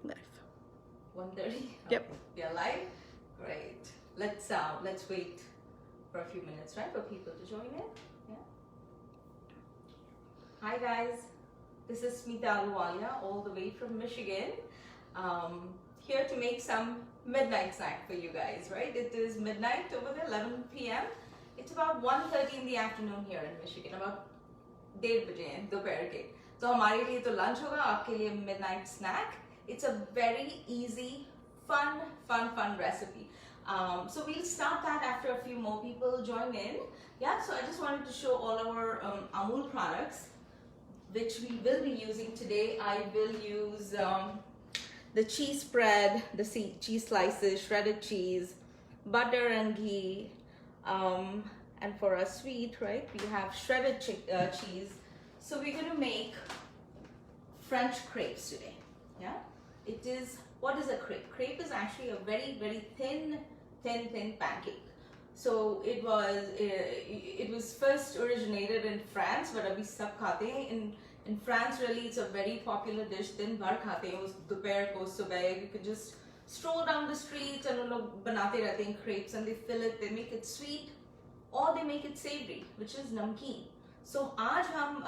live. 1:30? Yep. We are live? Great. Let's wait for a few minutes, right, for people to join in. Yeah. Hi guys, this is Smita Ahluwalia, all the way from Michigan. Here to make some midnight snack for you guys, right? It is midnight over there, 11 p.m. It's about 1:30 in the afternoon here in Michigan, about 1:30 बजे हैं दोपहर के. तो हमारे लिए तो lunch होगा, आपके लिए midnight snack. It's a very easy, fun recipe. So we'll start that after a few more people join in. Yeah, so I just wanted to show all our Amul products, which we will be using today. I will use the cheese spread, the cheese slices, shredded cheese, butter and ghee, and for our sweet, right, we have shredded cheese. So we're going to make French crepes today. Yeah, it is, what is a crepe? Crepe is actually a very thin pancake. So it was first originated in France, but abhi sab khate hain. In France, really, it's a very popular dish. Din bhar khate hain, dopahr ko, subah. You could just stroll down the streets and log banate rehte hain crepes, and they fill it, they make it sweet, or they make it savory, which is namkeen. So aaj hum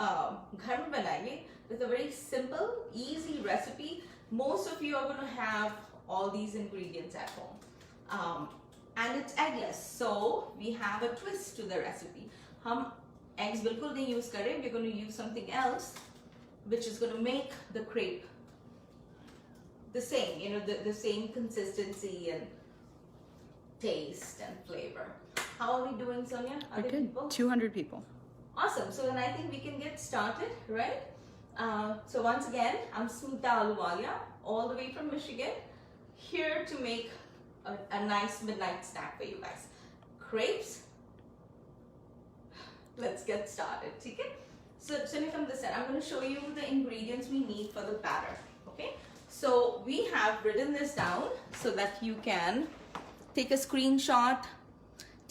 ghar mein banayenge with a very simple, easy recipe. Most of you are going to have all these ingredients at home. And it's eggless, so we have a twist to the recipe. Hum eggs bilkul nahi use kar rahe, we're going to use something else which is going to make the crepe the same, you know, the same consistency and taste and flavor. How are we doing, Sonia? We're good. People? 200 people. Awesome. So then I think we can get started, right? So once again, I'm Smita Ahluwalia, all the way from Michigan, here to make a nice midnight snack for you guys. Crepes. Let's get started, okay? So from this side, I'm going to show you the ingredients we need for the batter, okay? So we have written this down so that you can take a screenshot.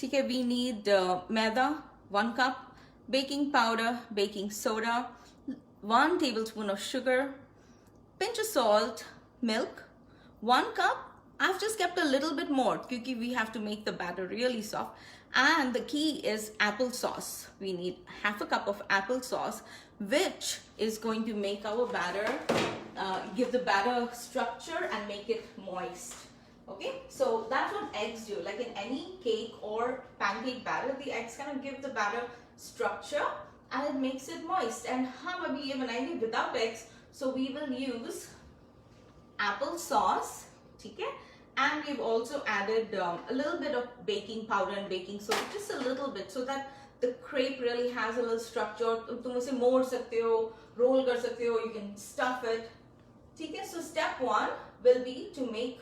Okay, we need maida, 1 cup, baking powder, baking soda, 1 tablespoon of sugar, pinch of salt, milk, 1 cup. I've just kept a little bit more because we have to make the batter really soft. And the key is applesauce. We need half a cup of applesauce, which is going to make our batter, give the batter structure and make it moist. Okay, so that's what eggs do. Like in any cake or pancake batter, the eggs kind of give the batter structure and it makes it moist. And hum abhi ye banayenge without eggs, so we will use applesauce. Okay? And we've also added a little bit of baking powder and baking soda, just a little bit, so that the crepe really has a little structure. Tum use mode sakte ho, roll kar sakte ho, you can stuff it. Okay? So step 1 will be to make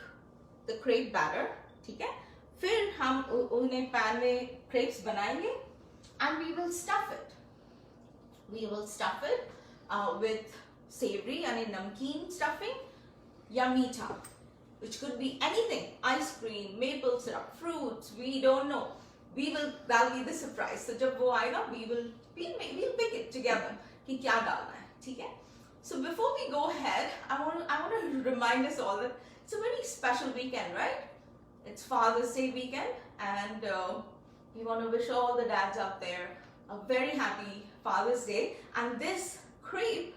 the crepe batter. Okay? Fir hum unhe pan mein crepes banayenge and we will stuff it. We will stuff it with savory and namkeen stuffing, ya meetha, which could be anything, ice cream, maple syrup, fruits, we don't know. That'll be the surprise. So jab wo aayega, we'll pick it together ki kya dalna hai, theek hai? So before we go ahead, I want to remind us all that it's a very special weekend, right? It's Father's Day weekend, and we want to wish all the dads out there a very happy Father's Day. And this crepe,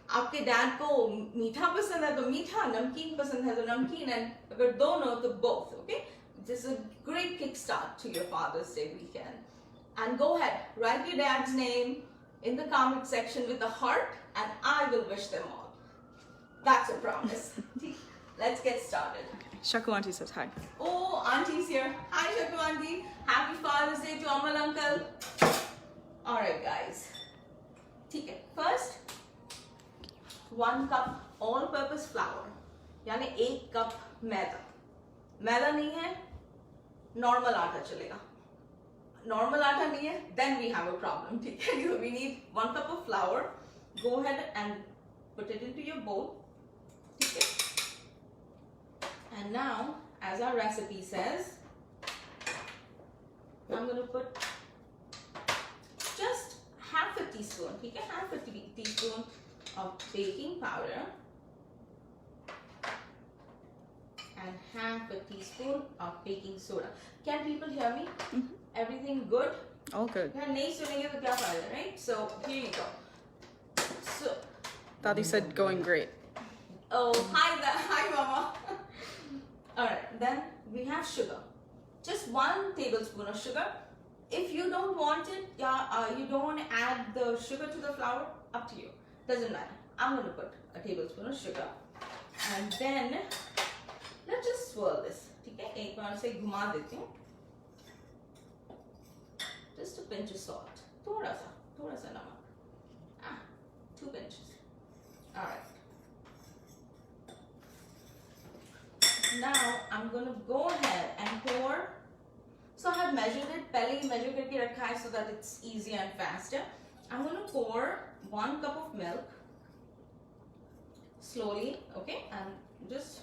आपके dad को मीठा पसंद है तो मीठा, नमकीन पसंद है तो नमकीन, and अगर दोनों तो both. Okay, this is a great kickstart to your Father's Day weekend. And go ahead, write your dad's name in the comment section with a heart, and I will wish them all. That's a promise. Let's get started. Shaku Auntie says hi. Oh, Auntie's here. Hi, Shaku Auntie. Happy Father's Day to Amul Uncle. All right, guys. Okay, first, 1 cup all-purpose flour, यानी 1 cup मैदा. मैदा नहीं है, normal आटा चलेगा. Normal आटा नहीं है, then we have a problem. ठीक है? So we need 1 cup of flour. Go ahead and put it into your bowl. ठीक है? And now, as our recipe says, I'm going to put just half a teaspoon. ठीक है? Half a teaspoon of baking powder and half a teaspoon of baking soda. Can people hear me? Mhm. Everything good? All good. Yeah, nahi sunenge to kya fayda, right? So here you go. So, Thought he said going great. oh, hi mama. Alright, then we have sugar. Just 1 tablespoon of sugar. If you don't want it, you don't want to add the sugar to the flour, up to you. Doesn't matter. I'm going to put a tablespoon of sugar. And then, let's just swirl this. Okay? एक बार से घुमा देती हूँ. Just a pinch of salt. थोड़ा सा नमक. 2 pinches. Alright. Now, I'm going to go ahead and pour. So I have measured it. पहले ही measure करके रखा है so that it's easier and faster. I'm going to pour 1 cup of milk. Slowly, okay? And just...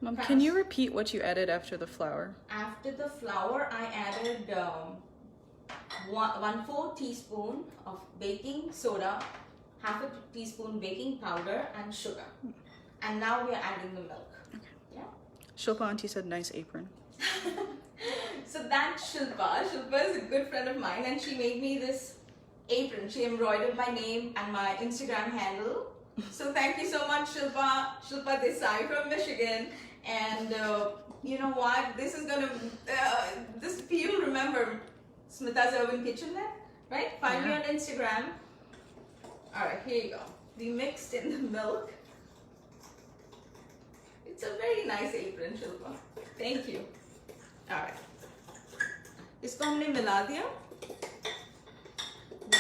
Mom, can you repeat what you added after the flour? After the flour, I added 1/4 teaspoon of baking soda, half a teaspoon baking powder, and sugar. And now we are adding the milk. Okay. Yeah. Shilpa auntie said nice apron. So that's Shilpa. Shilpa is a good friend of mine, and she made me this apron. She embroidered my name and my Instagram handle. So thank you so much, Shilpa. Shilpa Desai from Michigan. And you know what? This is gonna, this people remember Smita's Urban Kitchen there, right? Find me on Instagram. Alright, here you go. We mixed in the milk. It's a very nice apron, Shilpa. Thank you. Alright. इसको हमने मिला दिया.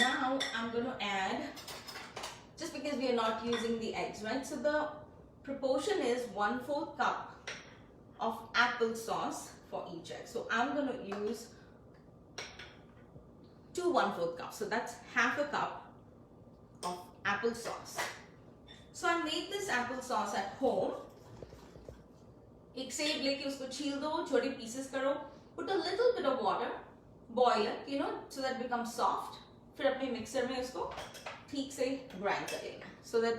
Now I'm going to add, just because we are not using the eggs, right? So the proportion is 1/4 cup of applesauce for each egg. So I'm going to use 2 1/4 cups. So that's half a cup of applesauce. So I made this applesauce at home. एक सेब लेके उसको छील दो, छोटे pieces करो. Put a little bit of water, boil it, you know, so that it becomes soft. फिर अपने mixer में उसको ठीक से grind करेंगे. So that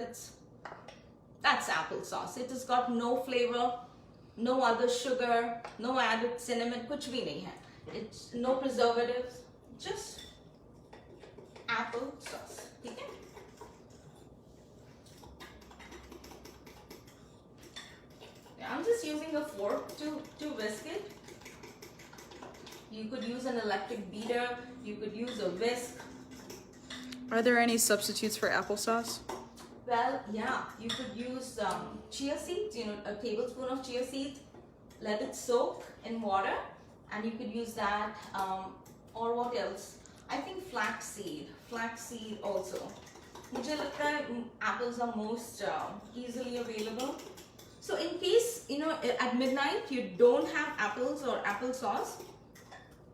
that's applesauce. It has got no flavor, no other sugar, no added cinnamon, कुछ भी नहीं है. It's no preservatives, just applesauce. ठीक है? I'm just using a fork to whisk it. You could use an electric beater, you could use a whisk. Are there any substitutes for applesauce? Well, yeah, you could use chia seeds, you know, a tablespoon of chia seeds. Let it soak in water, and you could use that. Or what else? I think flaxseed also. मुझे लगता है apples are most easily available. So in case, you know, at midnight you don't have apples or applesauce,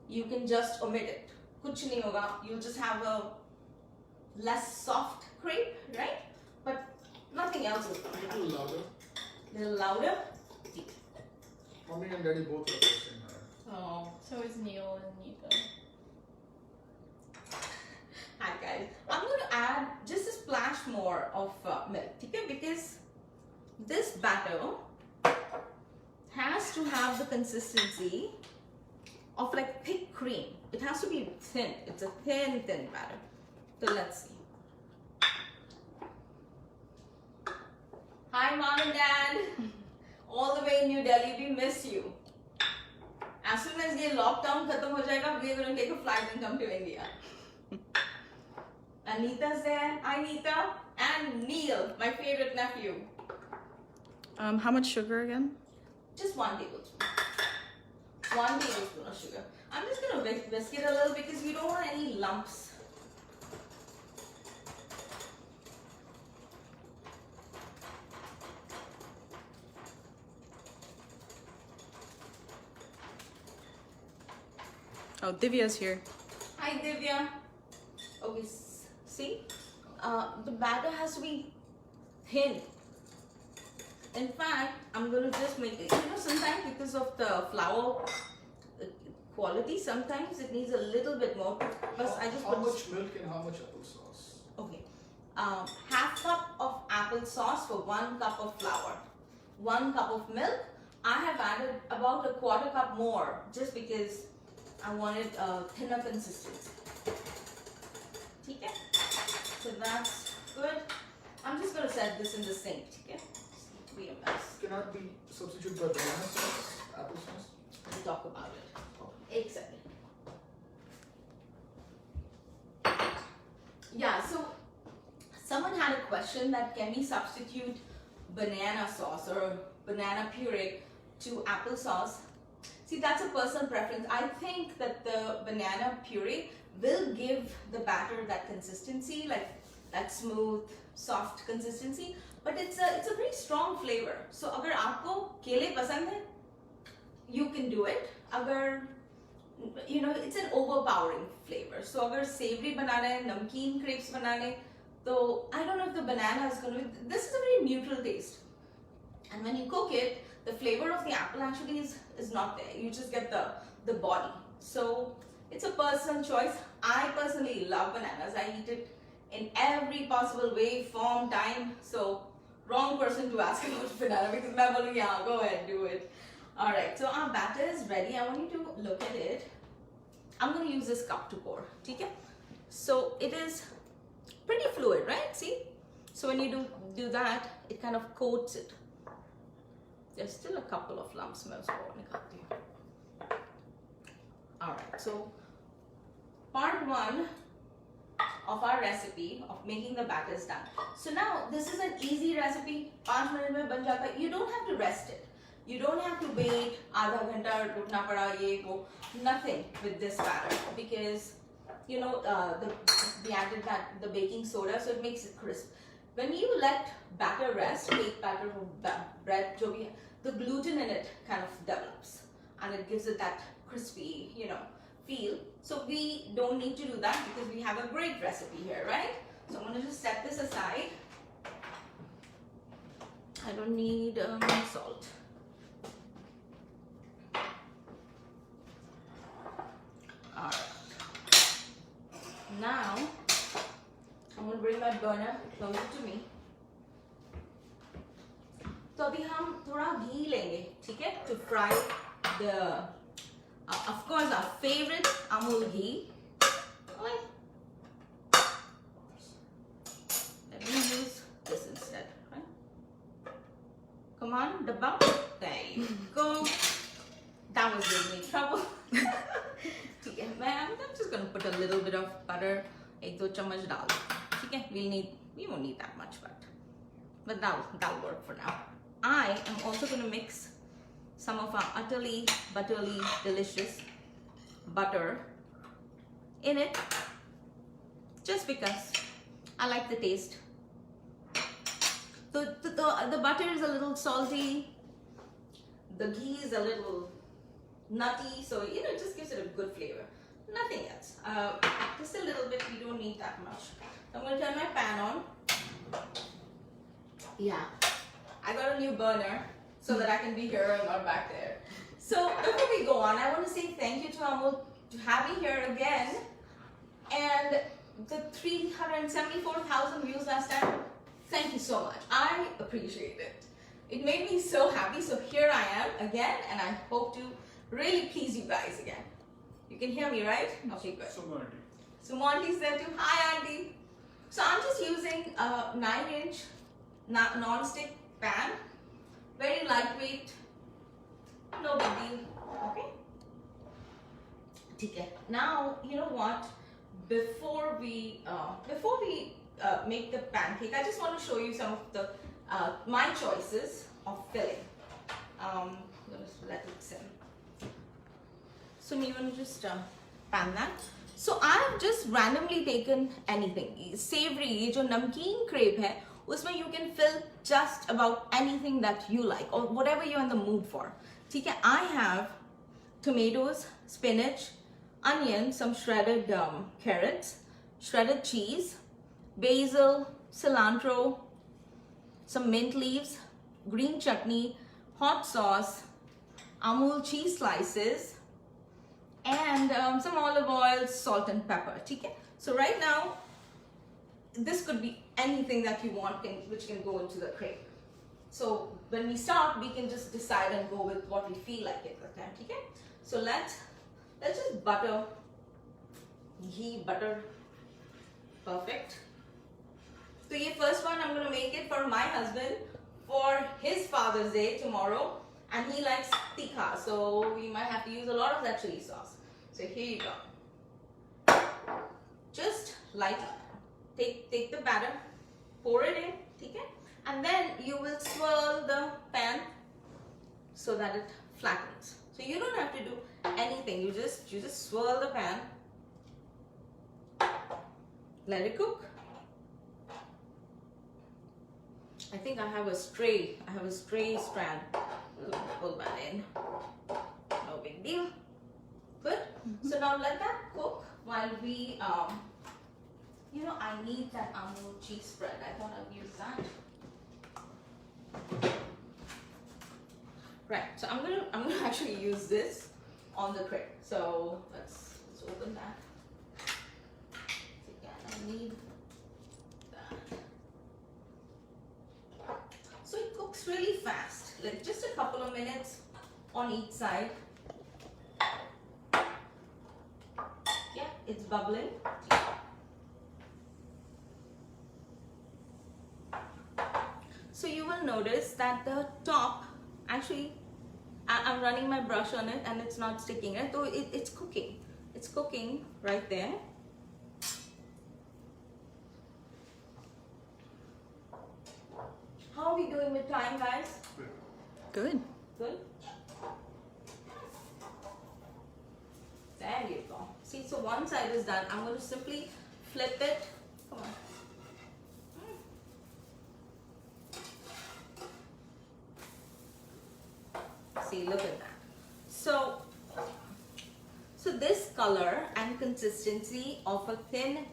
you can just omit it. कुछ नहीं होगा. You'll just have a less soft crepe, right? But nothing else is going to happen. Little louder. Little louder. Mommy and Daddy both are posting that. Oh, So is Neil and Nita. hi guys. I'm going to add just a splash more of milk, okay? Because this batter has to have the consistency of like thick cream. It has to be thin. It's a thin batter. So let's see. Hi mom and dad. All the way in New Delhi, we miss you. As soon as the lockdown khatam ho jayega, we are going to take a flight and come to India. Anita's there. Hi Nita. And Neil, my favorite nephew. How much sugar again? Just 1 tablespoon. 1 tablespoon of sugar. I'm just going to whisk it a little because you don't want any lumps. Oh, Divya's here. Hi Divya. Okay, see? The batter has to be thin. In fact, I'm going to just make it, you know, sometimes because of the flour quality, sometimes it needs a little bit more. But I just How put much milk and how much applesauce? Okay. Half cup of applesauce for 1 cup of flour. 1 cup of milk, I have added about a quarter cup more just because I wanted a thinner consistency. Okay? So that's good. I'm just going to set this in the sink. Okay? Be a mess. Cannot be substituted by banana sauce, applesauce. We'll talk about it. Exactly. Yeah, so someone had a question that can we substitute banana sauce or banana puree to applesauce? See, that's a personal preference. I think that the banana puree will give the batter that consistency, like that smooth, soft consistency, but it's a very strong flavor. So agar aapko kele pasand hai, you can do it. Agar, you know, it's an overpowering flavor. So agar savory banana hai, namkeen crepes banana, so I don't know if the banana is going to be, this is a very neutral taste. And when you cook it, the flavor of the apple actually is not there. You just get the body. So it's a personal choice. I personally love bananas. I eat it in every possible way, form, time. So wrong person to ask about banana because मैं बोलूँगी yeah, go ahead, do it. Alright, so our batter is ready. I want you to look at it. I'm going to use this cup to pour. Okay? So it is pretty fluid, right? See? So when you do that, it kind of coats it. There's still a couple of lumps. Alright, so part 1 of our recipe of making the batter is done. So now this is an easy recipe. 5 minutes mein ban jata. You don't have to rest it. You don't have to wait आधा घंटा रुकना पड़ा ये वो. Nothing with this batter because you know we added the baking soda, so it makes it crisp. When you let batter rest, cake batter or bread, jo bhi hai, the gluten in it kind of develops and it gives it that crispy, you know, feel. So we don't need to do that because we have a great recipe here, right? So I'm going to just set this aside. I don't need salt. Alright. Now I'm going to bring my burner closer to me. तो अभी हम थोड़ा घी लेंगे, ठीक है, to fry the, of course, our favorite Amul ghee. Let me use this instead. Right? Come on, dabba. There you go. That was giving me trouble. Okay, I'm just going to put a little bit of butter. 1-2 chammach dal. Okay, we won't need that much, but that'll work for now. I am also going to mix some of our utterly buttery delicious butter in it just because I like the taste. The butter is a little salty, the ghee is a little nutty, so you know, it just gives it a good flavor. Nothing else. Just a little bit, we don't need that much. So I'm going to turn my pan on. Yeah, I got a new burner so that I can be here and not back there. So before we go on, I want to say thank you to Amul to have me here again. And the 374,000 views last time, thank you so much. I appreciate it. It made me so happy. So here I am again, and I hope to really please you guys again. You can hear me, right? Okay, good. So Monty's there too. Hi, Auntie. So I'm just using a 9-inch non-stick pan. Very lightweight. No big deal. Okay. Now, you know what? Before we make the pancake, I just want to show you some of the my choices of filling. I'm going to let it simmer. So you want to just pan that. So I've just randomly taken anything. Savory, ये जो नमकीन crepe है, उसमें you can fill just about anything that you like or whatever you're in the mood for. ठीक है? I have tomatoes, spinach, onion, some shredded carrots, shredded cheese, basil, cilantro, some mint leaves, green chutney, hot sauce, Amul cheese slices, and some olive oil, salt and pepper. Okay? So right now, this could be anything that you want which can go into the crepe. So when we start, we can just decide and go with what we feel like at the time. Okay? So let's just butter, ghee, butter. Perfect. So the first one I'm going to make it for my husband for his Father's Day tomorrow, and he likes tikka, so we might have to use a lot of that chili sauce. So here you go. Just lightly take the batter, pour it in, okay? And then you will swirl the pan so that it flattens. So you don't have to do anything. You just swirl the pan. Let it cook. I think I have a stray strand. Pull that in. No big deal. Good. So now let that cook while we you know, I need that Amul cheese spread. I thought I'd use that. Right. So I'm gonna actually use this on the crepe. So let's open that. Again, I need that. So it cooks really fast, like just a couple of minutes on each side. Yeah, it's bubbling. So you will notice that the top, actually, I'm running my brush on it and it's not sticking. Right? So it's cooking. It's cooking right there. How are we doing with time, guys? Good. Good. There you go. See, so one side is done. I'm going to simply flip it. Come on. See, look at that. So this color and consistency of a thin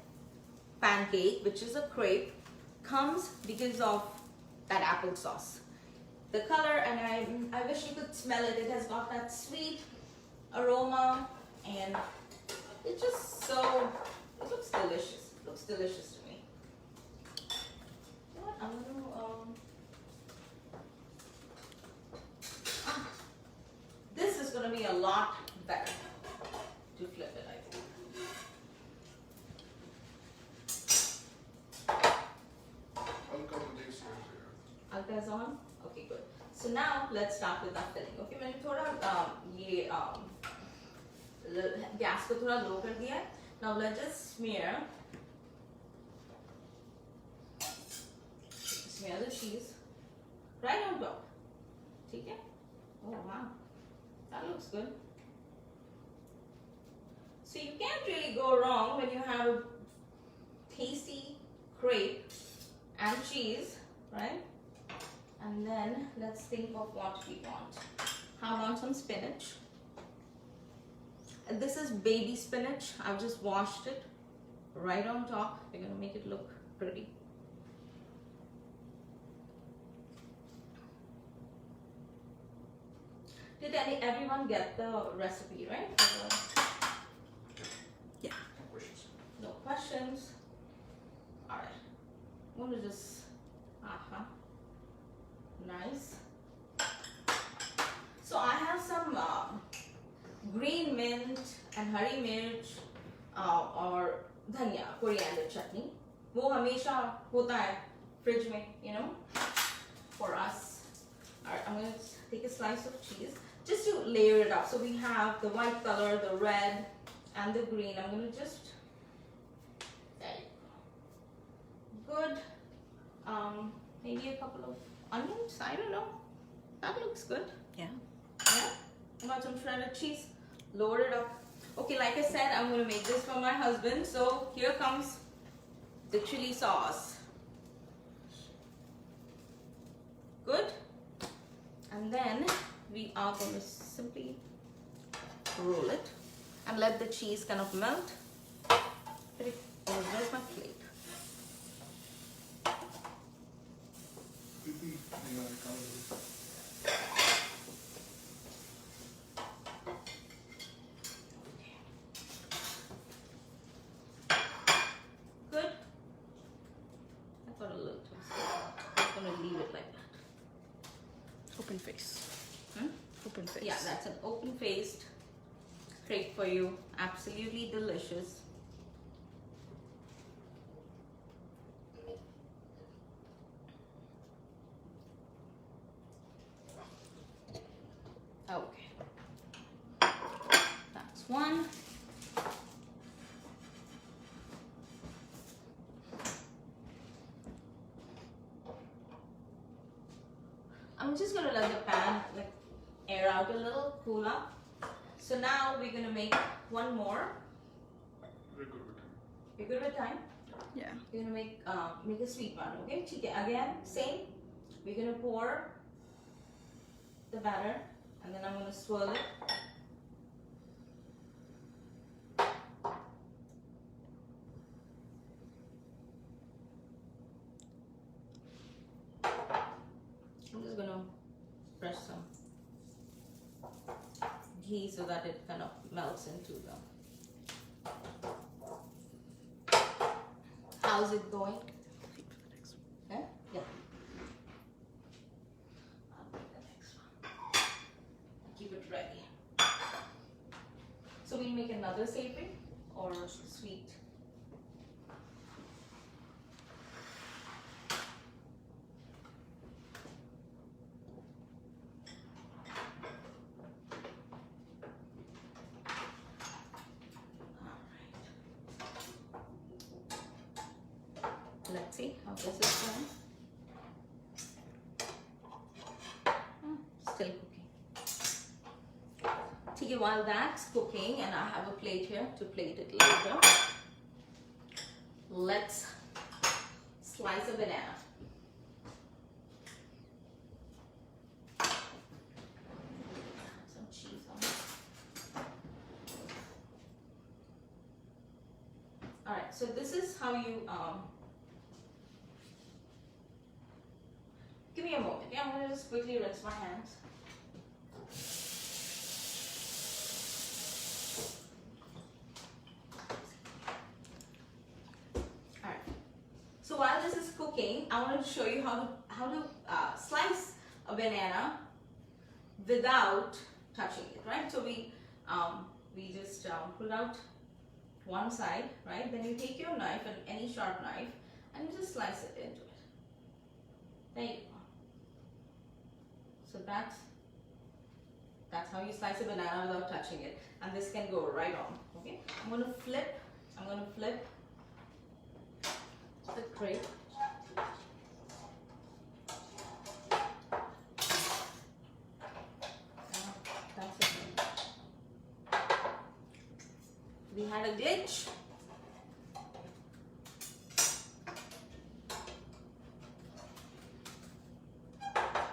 pancake, which is a crepe, comes because of that applesauce. The color, and I wish you could smell it. It has got that sweet aroma, and it's just so, it looks delicious. It looks delicious to me. You know what? I'm gonna this is gonna be a lot better to flip it, I think. I'll come with these here. Alka is on? Okay, good. So now let's start with our filling. Okay, मैंने थोड़ा ये gas को थोड़ा low कर दिया है. Now let's just smear the cheese right on top. ठीक है? Oh wow, that looks good. So you can't really go wrong when you have a tasty crepe and cheese, right? And then let's think of what we want. How about some spinach? And this is baby spinach. I've just washed it right on top. We're gonna make it look pretty. Did everyone get the recipe, right? Yeah. Questions? No questions. All right. I'm gonna just, nice. So I have some green mint and हरी मिर्च और धनिया, coriander chutney. वो हमेशा होता है fridge में, you know, for us. All right, I'm gonna take a slice of cheese just to layer it up. So we have the white color, the red, and the green. I'm gonna just, there you go. Good. Maybe a couple of onions. I don't know. That looks good. Yeah. Yeah. I got some shredded cheese. Lower it up. Okay, like I said, I'm gonna make this for my husband. So here comes the chili sauce. Good. And then we are going to simply roll it and let the cheese kind of melt. Oh, where's my plate? Good. I got a little too. I'm going to leave it like that. Open face. Hmm? Open face. Yeah, that's an open-faced crepe for you. Absolutely delicious. Okay. That's one. I'm just gonna let the pan like air out a little, cool up. So now we're gonna make one more. Very good with time. You're good with time? Yeah. We're gonna make a sweet one, okay? Again, same. We're gonna pour the batter, and then I'm gonna swirl it. I'm just gonna brush some ghee so that it kind of melts into them. How's it going? Yeah? Yeah. I'll make the next one. Keep it ready. So we'll make another savory or sweet. Let's see how this is going. Still cooking. Okay, while that's cooking, and I have a plate here to plate it later, let's slice a banana. Some cheese on it. Alright, so this is how you give me a moment. Yeah, I'm gonna just quickly rinse my hands. Alright. So while this is cooking, I wanted to show you how to slice a banana without touching it, right? So we just pull out one side, right? Then you take your knife, and any sharp knife, and you just slice it into it. There you go. So that's how you slice a banana without touching it, and this can go right on. Okay, I'm gonna flip the crepe. That's it. We had a glitch.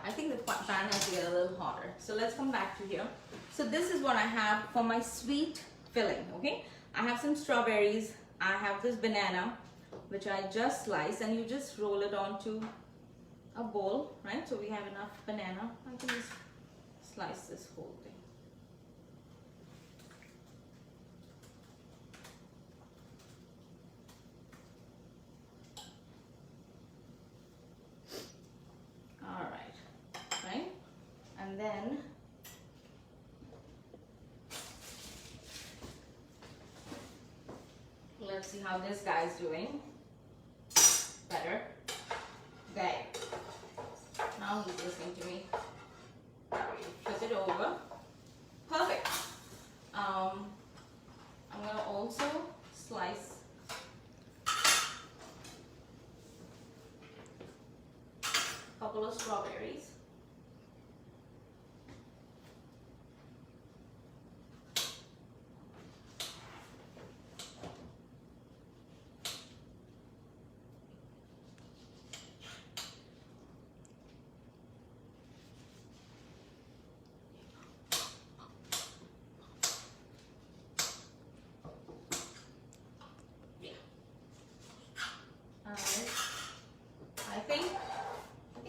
I think the pan has to get a little hotter. So let's come back to here. So this is what I have for my sweet filling, okay? I have some strawberries. I have this banana, which I just sliced, and you just roll it onto a bowl, right? So we have enough banana. I can just slice this whole thing. And then let's see how this guy's doing. Better. There. Now he's listening to me. Flip it over. Perfect. I'm gonna also slice a couple of strawberries. I think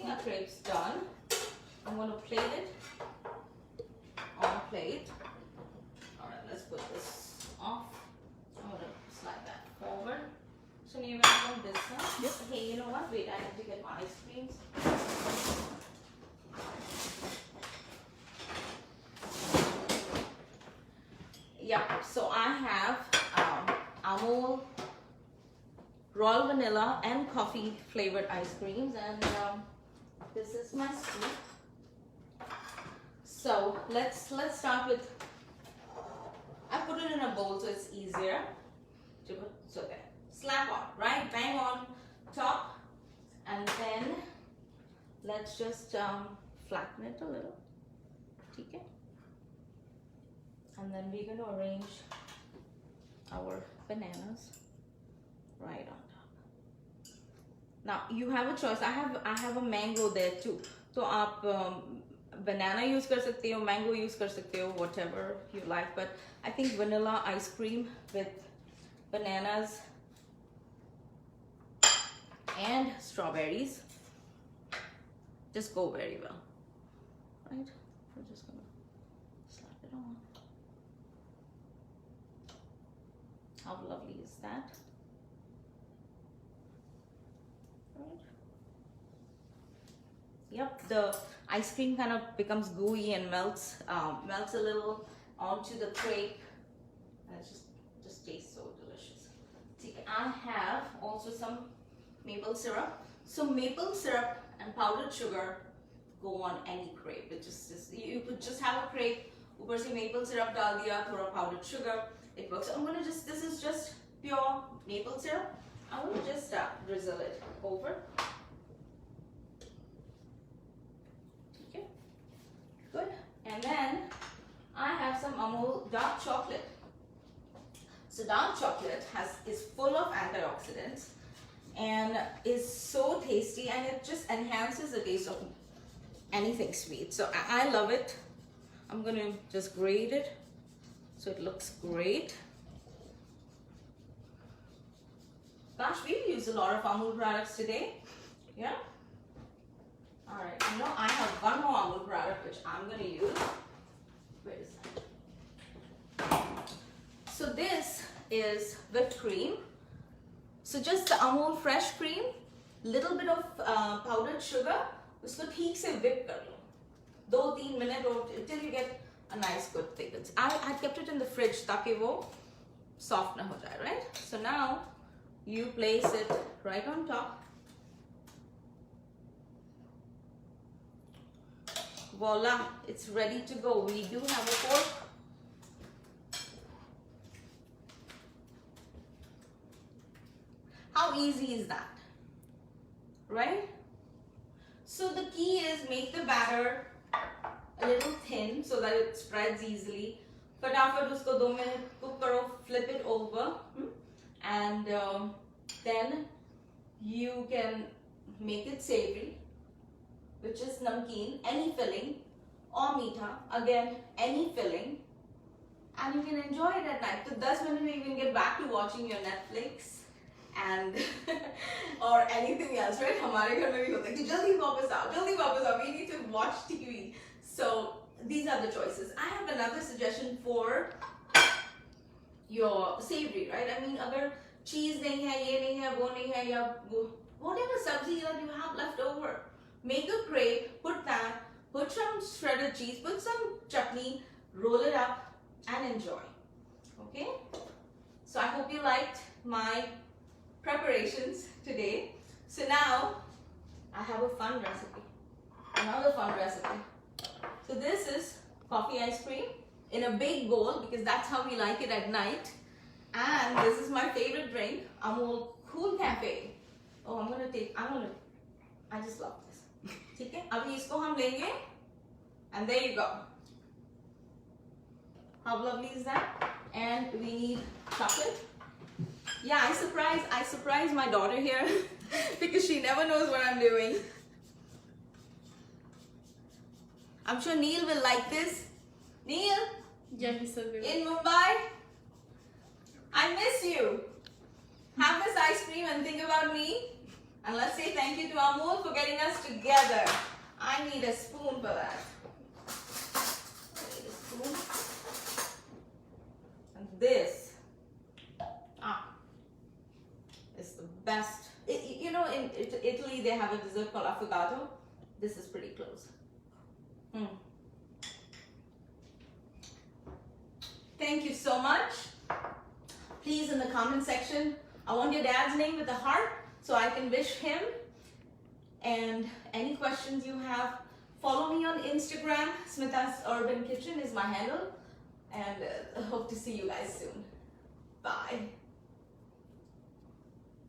our crepe's done. I'm going to plate it on a plate. Alright, let's put this off. I'm going to slide that forward. So you went from this side. Yep. Hey, you know what? Wait, I have to get my ice creams. Yep, so I have Amul raw vanilla and coffee flavored ice creams, and this is my scoop. So let's start with, I put it in a bowl so it's easier to put, so there, slap on, right, bang on top, and then let's just flatten it a little, okay? And then we're going to arrange our bananas right on top. Now you have a choice. I have a mango there too. So आप banana use कर सकते हो, mango use कर सकते हो, whatever you like. But I think vanilla ice cream with bananas and strawberries just go very well, right? We're just gonna slap it on. How lovely is that? Right. Yep, the ice cream kind of becomes gooey and melts a little onto the crepe, and it just tastes so delicious. See, I have also some maple syrup. So maple syrup and powdered sugar go on any crepe. It just you could just have a crepe, ऊपर से maple syrup डाल दिया, थोड़ा powdered sugar. It works. I'm gonna just, this is just pure maple syrup. I'm gonna just drizzle it over. Okay, good. And then I have some Amul dark chocolate. So dark chocolate is full of antioxidants and is so tasty, and it just enhances the taste of anything sweet. So I love it. I'm gonna just grate it so it looks great. Gosh, we've used a lot of Amul products today. Yeah? Alright, you know, I have one more Amul product which I'm gonna use. Where is that? So this is whipped cream. So just the Amul fresh cream, little bit of powdered sugar, उसको ठीक से whip कर लो. 2-3 minutes or till you get a nice good thick. I kept it in the fridge ताकि वो soft ना हो जाए, right? So now you place it right on top. Voila, it's ready to go. We do have a fork. How easy is that, right? So the key is make the batter a little thin so that it spreads easily. फटाफट उसको 2 minutes cook करो, flip it over, and then you can make it savory, which is namkeen, any filling, or meetha, again any filling, and you can enjoy it at night. So 10 minutes you can get back to watching your Netflix and or anything else, right? हमारे घर में भी होता है कि जल्दी वापस आओ, we need to watch TV. So these are the choices. I have another suggestion for your savory, right? I mean, अगर cheese नहीं है, ये नहीं है, वो नहीं है, या whatever sabzi that you have left over, make a crepe, put that, put some shredded cheese, put some chutney, roll it up, and enjoy. Okay? So I hope you liked my preparations today. So now I have a fun recipe, another fun recipe. So this is coffee ice cream in a big bowl because that's how we like it at night. And this is my favorite drink, Amul Cool Cafe. Oh, I just love this. Okay, अभी इसको हम लेंगे, and there you go. How lovely is that? And we need chocolate. Yeah, I surprise my daughter here because she never knows what I'm doing. I'm sure Neil will like this. Neil, Yeah, he's so good. in Mumbai, I miss you. Have this ice cream and think about me. And let's say thank you to Amul for getting us together. I need a spoon for that. I need a spoon. And this is the best. You know, in Italy they have a dessert called affogato. This is pretty close. Thank you so much. Please, in the comment section, I want your dad's name with a heart so I can wish him. And any questions you have, follow me on Instagram. Smita's Urban Kitchen is my handle. And hope to see you guys soon. Bye.